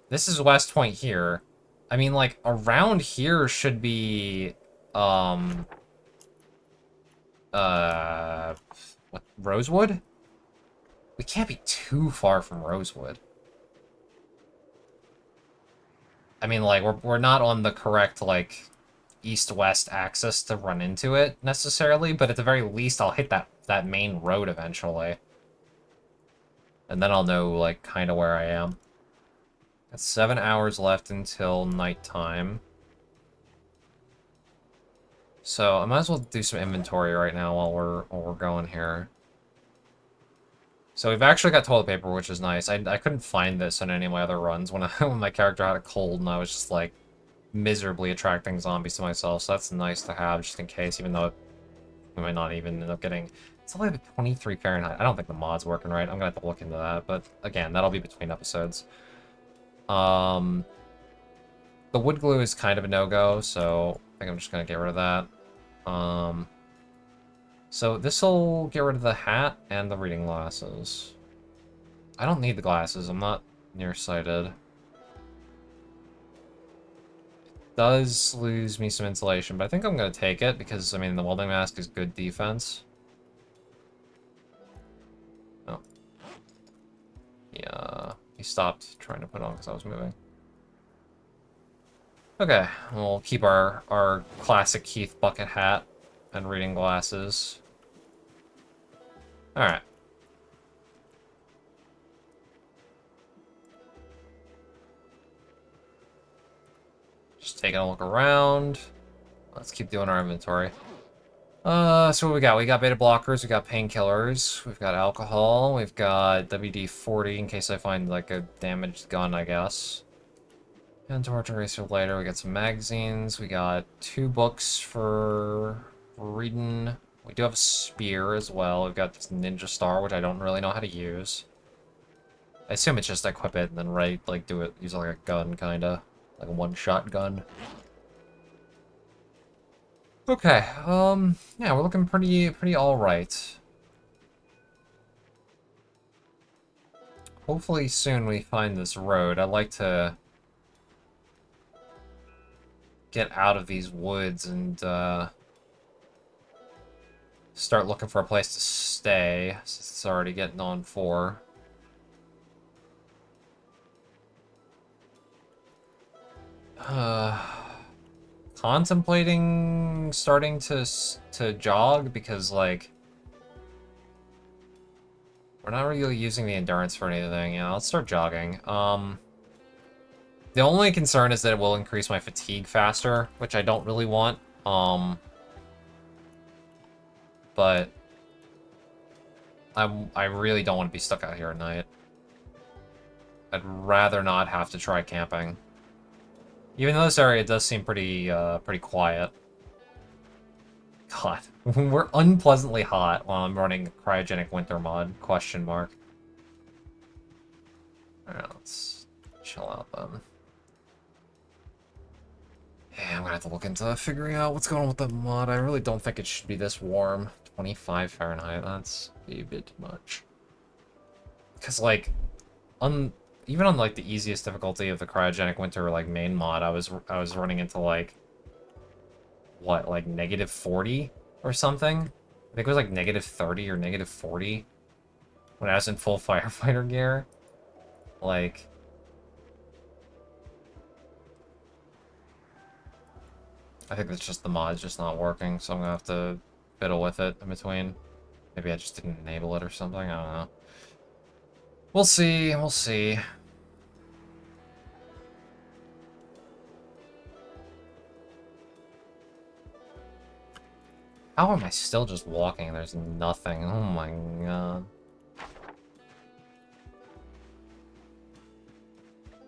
This is West Point here. I mean, like, around here should be... What? Rosewood? We can't be too far from Rosewood. I mean, like, we're not on the correct, like, east-west axis to run into it, necessarily, but at the very least, I'll hit that main road eventually. And then I'll know, like, kind of where I am. Got 7 hours left until nighttime. So, I might as well do some inventory right now while we're going here. So we've actually got toilet paper, which is nice. I couldn't find this on any of my other runs when when my character had a cold and I was just, like, miserably attracting zombies to myself, so that's nice to have just in case, even though we might not even end up getting... It's only like 23 Fahrenheit. I don't think the mod's working right. I'm gonna have to look into that, but again, that'll be between episodes. The wood glue is kind of a no-go, so I think I'm just gonna get rid of that. So this'll get rid of the hat and the reading glasses. I don't need the glasses, I'm not nearsighted. Does lose me some insulation, but I think I'm gonna take it because, I mean, the welding mask is good defense. Oh. Yeah, he stopped trying to put it on because I was moving. Okay, we'll keep our classic Keith bucket hat and reading glasses. Alright. Just taking a look around. Let's keep doing our inventory. So what we got? We got beta blockers, we got painkillers, we've got alcohol, we've got WD-40 in case I find, like, a damaged gun, I guess. And torch eraser later, we got some magazines, we got 2 books for reading. We do have a spear as well. We've got this ninja star, which I don't really know how to use. I assume it's just equip it and then use it like a gun, kinda. Like a one-shot gun. Okay, yeah, we're looking pretty alright. Hopefully soon we find this road. I'd like to get out of these woods and, start looking for a place to stay, since it's already getting on 4. Contemplating starting to jog because, like, we're not really using the endurance for anything. Yeah, let's start jogging. The only concern is that it will increase my fatigue faster, which I don't really want. But I really don't want to be stuck out here at night. I'd rather not have to try camping. Even though this area does seem pretty quiet. God, we're unpleasantly hot while I'm running cryogenic winter mod, question mark. Alright, let's chill out then. Yeah, I'm gonna have to look into figuring out what's going on with the mod. I really don't think it should be this warm. 25 Fahrenheit, that's a bit much. Because, like, even on, like, the easiest difficulty of the cryogenic winter, like, main mod, I was running into, like, what, like, -40 or something? I think it was, like, -30 or -40 when I was in full firefighter gear. Like, I think it's just the mod's just not working, so I'm gonna have to fiddle with it in between. Maybe I just didn't enable it or something, I don't know. We'll see, we'll see. How am I still just walking? There's nothing. Oh my god.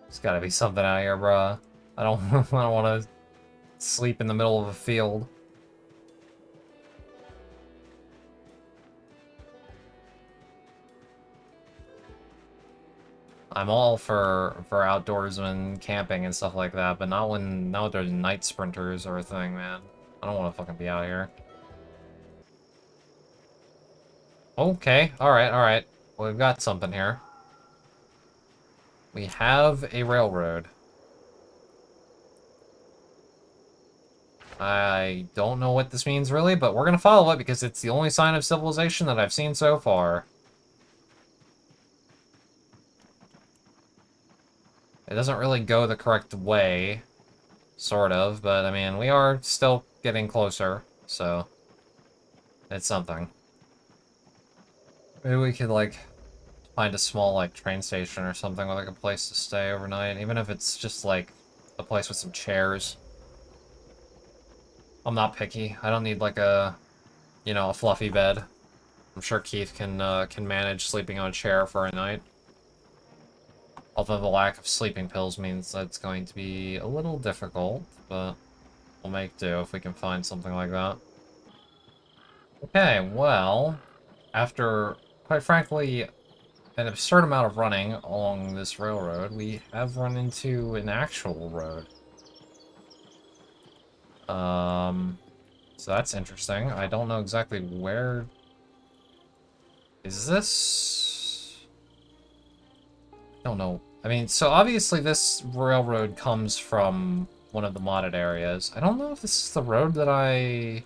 There's gotta be something out here, bruh. I don't want to sleep in the middle of a field. I'm all for outdoorsmen camping and stuff like that, but not when there's night sprinters or a thing, man. I don't want to fucking be out here. Okay, alright, alright. Well, we've got something here. We have a railroad. I don't know what this means, really, but we're gonna follow it because it's the only sign of civilization that I've seen so far. It doesn't really go the correct way, sort of, but, I mean, we are still getting closer, so it's something. Maybe we could, like, find a small, like, train station or something with, like, a place to stay overnight, even if it's just, like, a place with some chairs. I'm not picky. I don't need, like, a, you know, a fluffy bed. I'm sure Keith can manage sleeping on a chair for a night. Although the lack of sleeping pills means that's going to be a little difficult, but we'll make do if we can find something like that. Okay, well, after, quite frankly, an absurd amount of running along this railroad, we have run into an actual road. So that's interesting. I don't know exactly where... Is this... I don't know. I mean, so obviously this railroad comes from one of the modded areas. I don't know if this is the road that I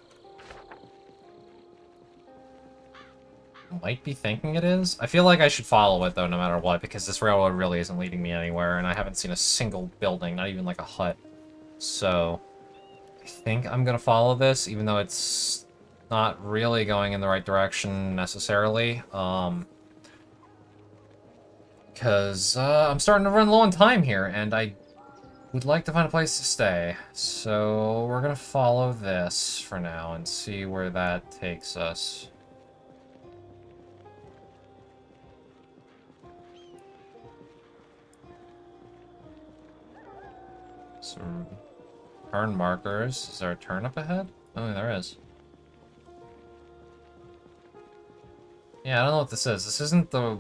might be thinking it is. I feel like I should follow it, though, no matter what, because this railroad really isn't leading me anywhere, and I haven't seen a single building, not even like a hut. So, I think I'm gonna follow this, even though it's not really going in the right direction, necessarily. Because I'm starting to run low on time here, and I would like to find a place to stay. So we're gonna follow this for now and see where that takes us. Some turn markers. Is there a turn up ahead? Oh, there is. Yeah, I don't know what this is. This isn't the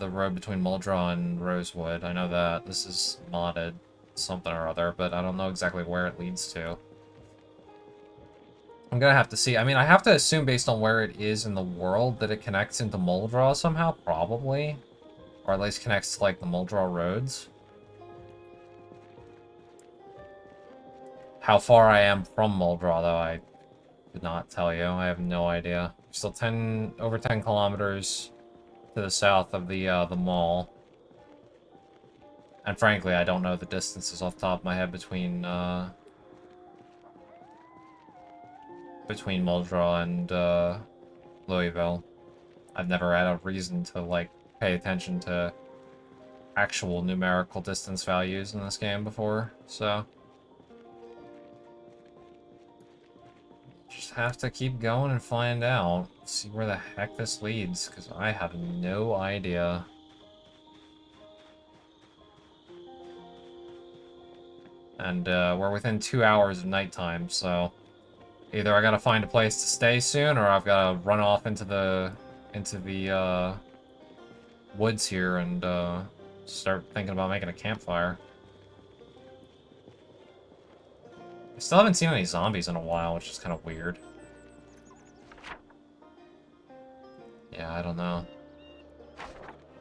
road between Muldraw and Rosewood. I know that. This is modded something or other, but I don't know exactly where it leads to. I'm gonna have to see. I mean, I have to assume based on where it is in the world that it connects into Muldraw somehow, probably. Or at least connects to, like, the Muldraw roads. How far I am from Muldraw, though, I could not tell you. I have no idea. Still over 10 kilometers to the south of the mall. And frankly, I don't know the distances off the top of my head between Muldraw and Louisville. I've never had a reason to, like, pay attention to actual numerical distance values in this game before, so... Just have to keep going and find out. See where the heck this leads, because I have no idea. And we're within 2 hours of nighttime, so either I gotta find a place to stay soon, or I've gotta run off into the woods here and start thinking about making a campfire. I still haven't seen any zombies in a while, which is kind of weird. Yeah, I don't know.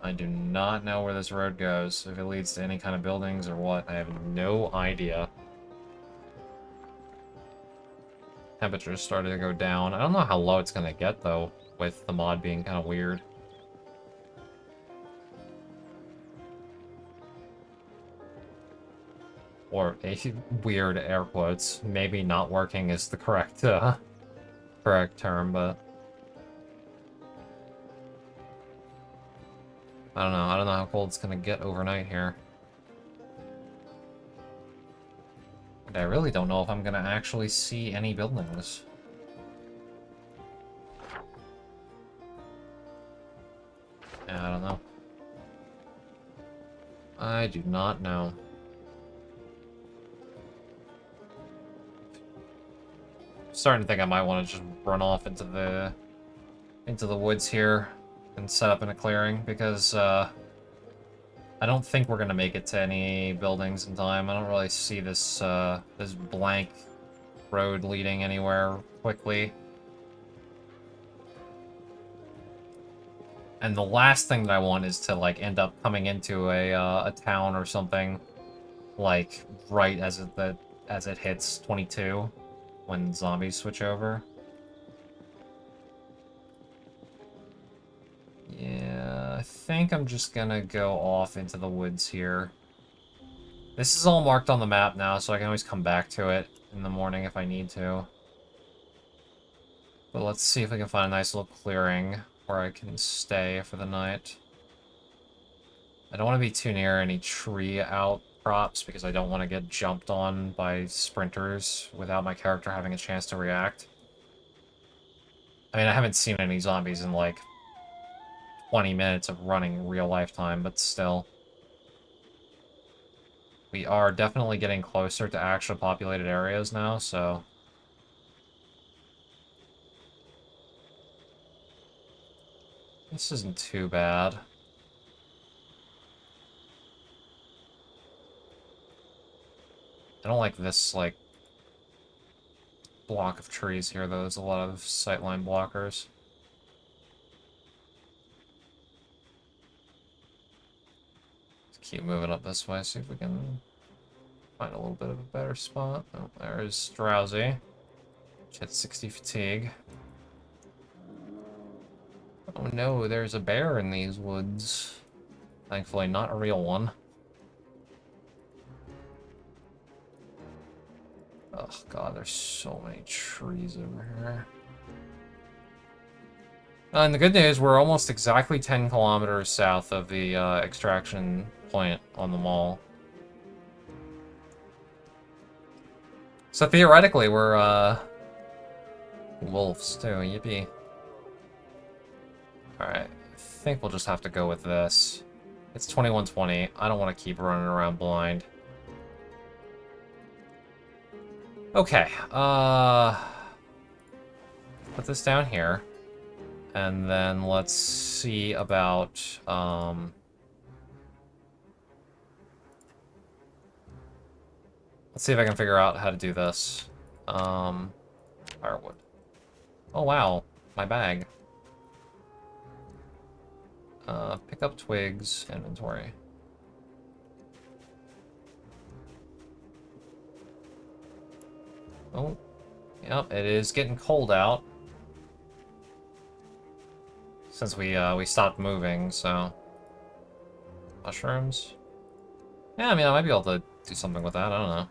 I do not know where this road goes, if it leads to any kind of buildings or what. I have no idea. Temperature's started to go down. I don't know how low it's gonna get, though, with the mod being kind of weird. Or, weird air quotes. Maybe not working is the correct term, but... I don't know. I don't know how cold it's gonna get overnight here. And I really don't know if I'm gonna actually see any buildings. Yeah, I don't know. I do not know. Starting to think I might want to just run off into the woods here and set up in a clearing, because I don't think we're gonna make it to any buildings in time. I don't really see this this blank road leading anywhere quickly. And the last thing that I want is to, like, end up coming into a town or something, like, right as it hits 22, when zombies switch over. Yeah, I think I'm just gonna go off into the woods here. This is all marked on the map now, so I can always come back to it in the morning if I need to. But let's see if we can find a nice little clearing where I can stay for the night. I don't want to be too near any tree outcrops because I don't want to get jumped on by sprinters without my character having a chance to react. I mean, I haven't seen any zombies in like 20 minutes of running real life time, but still. We are definitely getting closer to actual populated areas now, so... This isn't too bad. I don't like this, like, block of trees here, though. There's a lot of sightline blockers. Let's keep moving up this way, see if we can find a little bit of a better spot. Oh, there's Drowsy. Hit 60 fatigue. Oh no, there's a bear in these woods. Thankfully, not a real one. Oh god, there's so many trees over here. And the good news, we're almost exactly 10 kilometers south of the extraction point on the mall. So theoretically, we're wolves too, yippee. Alright, I think we'll just have to go with this. It's 21:20. I don't want to keep running around blind. Okay, put this down here. And then let's see about, let's see if I can figure out how to do this. Firewood. Oh wow, my bag. Pick up twigs, inventory. Oh, yep, it is getting cold out. Since we stopped moving, so... Mushrooms? Yeah, I mean, I might be able to do something with that, I don't know.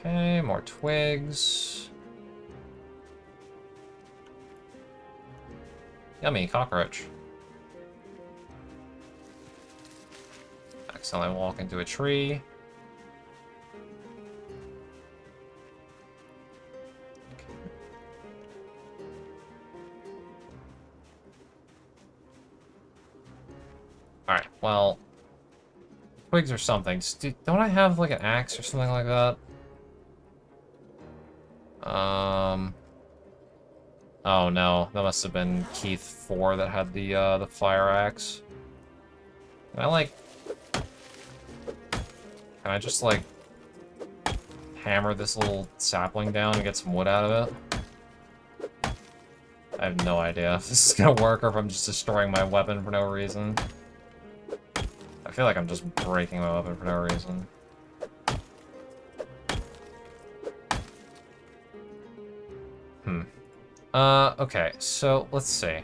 Okay, more twigs. Yummy, cockroach. Accidentally walk into a tree. Alright, well... Twigs or something. Don't I have, like, an axe or something like that? Oh no, that must have been Keith 4 that had the fire axe. Can I, like... Can I just, like... hammer this little sapling down and get some wood out of it? I have no idea if this is gonna work or if I'm just destroying my weapon for no reason. I feel like I'm just breaking my weapon for no reason. Okay, so let's see.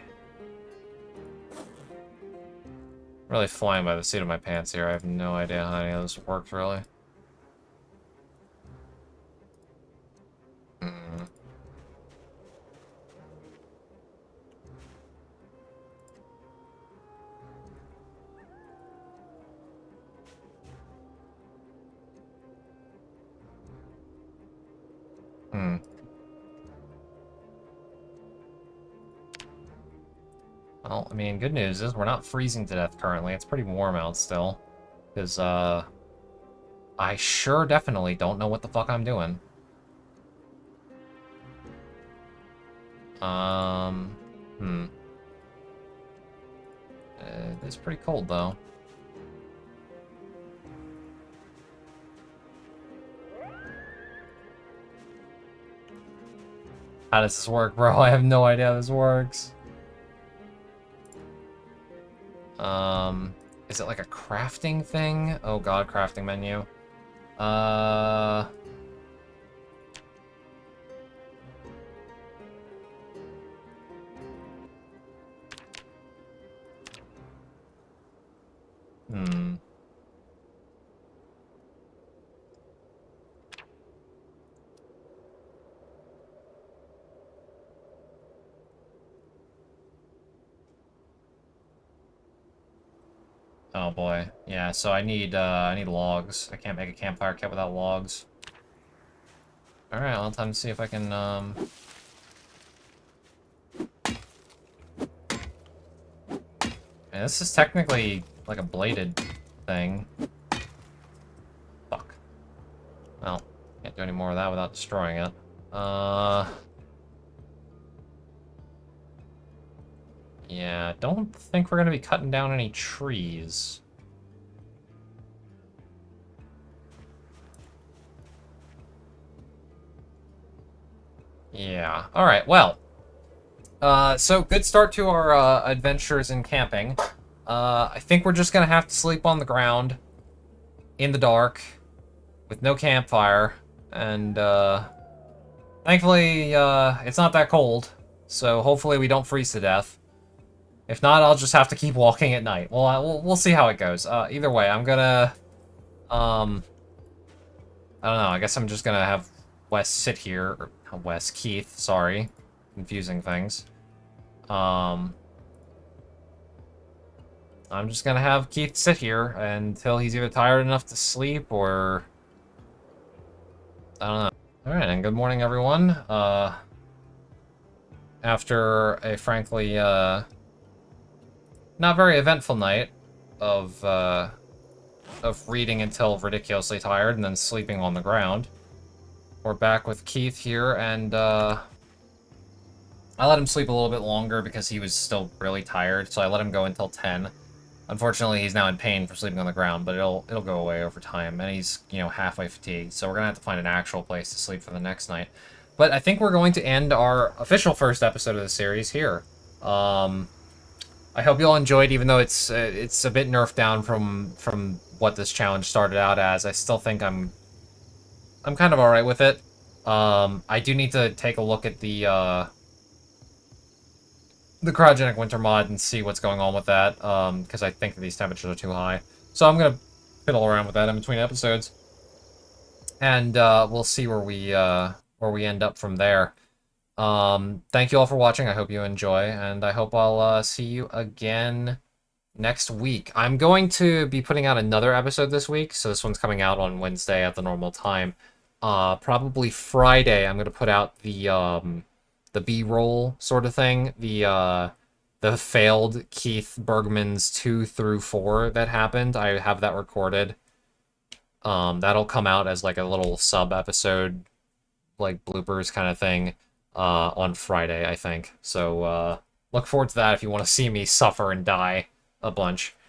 Really flying by the seat of my pants here. I have no idea how any of this works, really. Well, I mean, good news is we're not freezing to death currently. It's pretty warm out still. Because, I sure definitely don't know what the fuck I'm doing. It's pretty cold, though. How does this work, bro? I have no idea how this works. Is it like a crafting thing? Oh god, crafting menu. Hmm. Oh boy. Yeah, so I need logs. I can't make a campfire kit without logs. Alright, I'll time to see if I can, And this is technically like a bladed thing. Fuck. Well, can't do any more of that without destroying it. Yeah, don't think we're gonna be cutting down any trees. Yeah. Alright, well. So good start to our adventures in camping. I think we're just gonna have to sleep on the ground in the dark with no campfire, and thankfully it's not that cold, so hopefully we don't freeze to death. If not, I'll just have to keep walking at night. Well, we'll see how it goes. Either way, I'm gonna I don't know. I guess I'm just gonna have Wes sit here, or Keith. Sorry, confusing things. I'm just gonna have Keith sit here until he's either tired enough to sleep or I don't know. All right, and good morning, everyone. After a frankly not very eventful night of reading until ridiculously tired and then sleeping on the ground, we're back with Keith here, and I let him sleep a little bit longer because he was still really tired, so I let him go until 10. Unfortunately, he's now in pain for sleeping on the ground, but it'll go away over time, and he's, you know, halfway fatigued, so we're gonna have to find an actual place to sleep for the next night. But I think we're going to end our official first episode of the series here. I hope you all enjoyed, even though it's a bit nerfed down from what this challenge started out as. I still think I'm kind of alright with it. I do need to take a look at the cryogenic winter mod and see what's going on with that, because I think these temperatures are too high. So I'm gonna fiddle around with that in between episodes, and we'll see where we end up from there. Thank you all for watching. I hope you enjoy, and I hope I'll see you again next week. I'm going to be putting out another episode this week, so this one's coming out on Wednesday at the normal time. Probably Friday, I'm gonna put out the B-roll sort of thing, the failed Keith Bergman's 2 through 4 that happened. I have that recorded. That'll come out as like a little sub-episode, like bloopers kind of thing, on Friday, I think. So, look forward to that if you want to see me suffer and die a bunch.